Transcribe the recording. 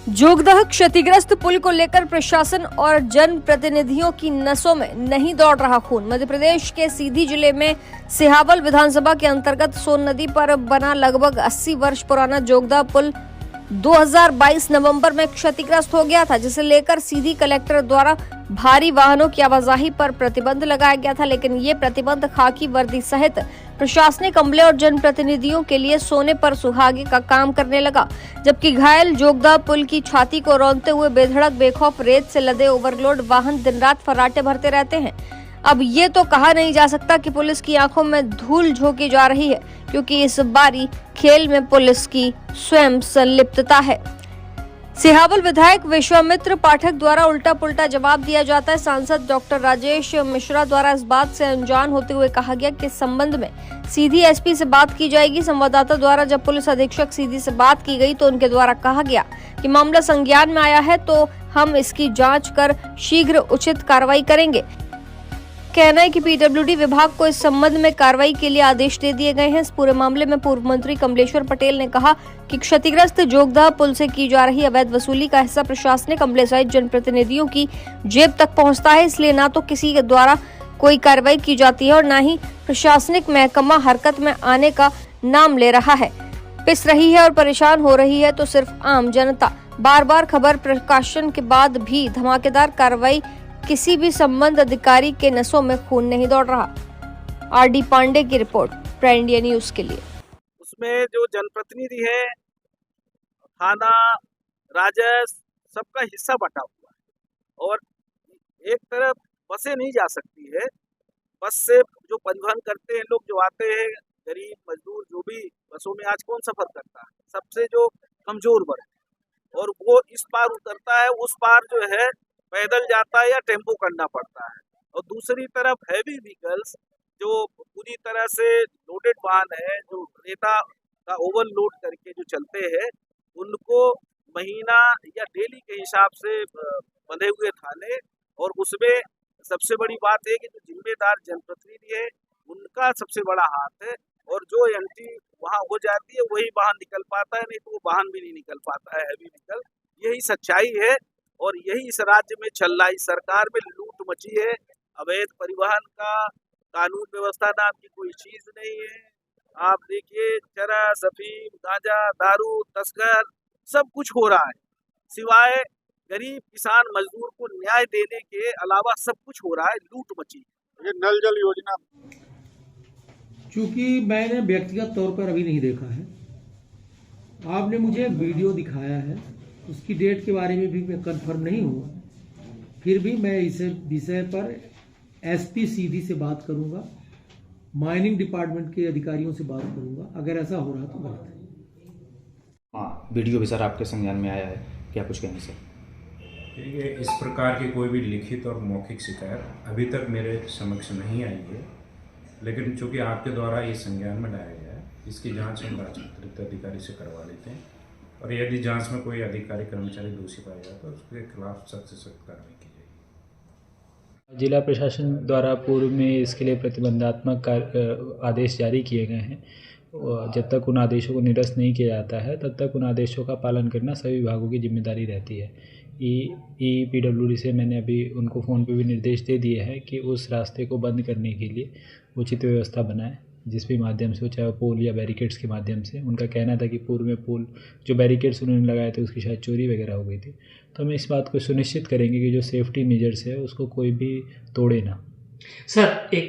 जोगदह क्षतिग्रस्त पुल को लेकर प्रशासन और जनप्रतिनिधियों की नसों में नहीं दौड़ रहा खून। मध्य प्रदेश के सीधी जिले में सिहावल विधानसभा के अंतर्गत सोन नदी पर बना लगभग 80 वर्ष पुराना जोगदह पुल 2022 नवंबर में क्षतिग्रस्त हो गया था, जिसे लेकर सीधी कलेक्टर द्वारा भारी वाहनों की आवाजाही पर प्रतिबंध लगाया गया था। लेकिन ये प्रतिबंध खाकी वर्दी सहित प्रशासनिक अमले और जनप्रतिनिधियों के लिए सोने पर सुहागे का काम करने लगा, जबकि घायल जोगदह पुल की छाती को रौंदते हुए बेधड़क बेखौफ रेत से लदे ओवरलोड वाहन दिन रात फर्राटे भरते रहते हैं। अब ये तो कहा नहीं जा सकता कि पुलिस की आंखों में धूल झोंकी जा रही है, क्योंकि इस बारी खेल में पुलिस की स्वयं संलिप्तता है। सिहावल विधायक विश्वामित्र पाठक द्वारा उल्टा पुल्टा जवाब दिया जाता है। सांसद डॉक्टर राजेश मिश्रा द्वारा इस बात से अनजान होते हुए कहा गया कि इस संबंध में सीधी एसपी से बात की जाएगी। संवाददाता द्वारा जब पुलिस अधीक्षक सीधी से बात की गई तो उनके द्वारा कहा गया कि मामला संज्ञान में आया है, तो हम इसकी जांच कर शीघ्र उचित कार्रवाई करेंगे। कहना है कि पीडब्ल्यूडी विभाग को इस संबंध में कार्रवाई के लिए आदेश दे दिए गए हैं। इस पूरे मामले में पूर्व मंत्री कमलेश्वर पटेल ने कहा कि क्षतिग्रस्त जोगदह पुल से की जा रही अवैध वसूली का हिस्सा प्रशासनिक अमले सहित जनप्रतिनिधियों की जेब तक पहुंचता है, इसलिए न तो किसी के द्वारा कोई कार्रवाई की जाती है और न ही प्रशासनिक महकमा हरकत में आने का नाम ले रहा है। पिस रही है और परेशान हो रही है तो सिर्फ आम जनता। बार बार खबर प्रकाशन के बाद भी धमाकेदार कार्रवाई, किसी भी संबंध अधिकारी के नसों में खून नहीं दौड़ रहा। आरडी पांडे की रिपोर्ट, प्राइम इंडिया न्यूज के लिए। उसमें जो जनप्रतिनिधि है, थाना, राजस्व, सबका हिस्सा बटा हुआ है और एक तरफ बसें नहीं जा सकती है। बस से जो परिवहन करते हैं लोग, जो आते हैं, गरीब मजदूर, जो भी बसों में आज कौन सफर करता है, सबसे जो कमजोर वर्ग, और वो इस पार उतरता है, उस पार जो है पैदल जाता है या टेम्पो करना पड़ता है। और दूसरी तरफ हैवी व्हीकल्स जो पूरी तरह से लोडेड वाहन है, जो रेता का ओवरलोड करके जो चलते हैं, उनको महीना या डेली के हिसाब से बंधे हुए थाने, और उसमें सबसे बड़ी बात है कि जो जिम्मेदार जनप्रतिनिधि है उनका सबसे बड़ा हाथ है, और जो एंट्री वहाँ हो जाती है वही वाहन निकल पाता है, नहीं तो वो वाहन भी नहीं निकल पाता है, हैवी व्हीकल। यही सच्चाई है और यही इस राज्य में चल रहा है। इस सरकार में लूट मची है, अवैध परिवहन का कानून व्यवस्था नाम की कोई चीज नहीं है। आप देखिए, चरस, अफीम, गांजा, दारू, तस्कर, सब कुछ हो रहा है, सिवाय गरीब किसान मजदूर को न्याय देने के अलावा सब कुछ हो रहा है, लूट मची। ये नल जल योजना, चूंकि मैंने व्यक्तिगत तौर पर अभी नहीं देखा है, आपने मुझे वीडियो दिखाया है, उसकी डेट के बारे में भी मैं कंफर्म नहीं हुआ। फिर भी मैं इस विषय पर एसपी सीधी से बात करूंगा, माइनिंग डिपार्टमेंट के अधिकारियों से बात करूंगा, अगर ऐसा हो रहा तो गलत है। हाँ, वीडियो भी सर आपके संज्ञान में आया है, क्या कुछ कहेंगे सर? ठीक है, इस प्रकार की कोई भी लिखित और मौखिक शिकायत अभी तक मेरे समक्ष नहीं आई है, लेकिन चूंकि आपके द्वारा ये संज्ञान में लाया गया है, इसकी जांच हम राजपत्रित अधिकारी से करवा लेते हैं, और यदि जांच में कोई अधिकारी कर्मचारी दोषी पाया जाए तो उसके खिलाफ सख्त से सख्त कार्रवाई की जाएगी। जिला प्रशासन द्वारा पूर्व में इसके लिए प्रतिबंधात्मक आदेश जारी किए गए हैं। जब तक उन आदेशों को निरस्त नहीं किया जाता है तब तक उन आदेशों का पालन करना सभी विभागों की जिम्मेदारी रहती है। पीडब्ल्यूडी से मैंने अभी उनको फ़ोन पे भी निर्देश दे दिए हैं कि उस रास्ते को बंद करने के लिए उचित व्यवस्था बनाएं, जिस भी माध्यम से हो, चाहे पोल या बैरिकेड्स के माध्यम से। उनका कहना था कि पूर्व में पोल जो बैरिकेड्स उन्होंने लगाए थे उसकी शायद चोरी वगैरह हो गई थी, तो हम इस बात को सुनिश्चित करेंगे कि जो सेफ्टी मेजर्स है उसको कोई भी तोड़े ना। सर, एक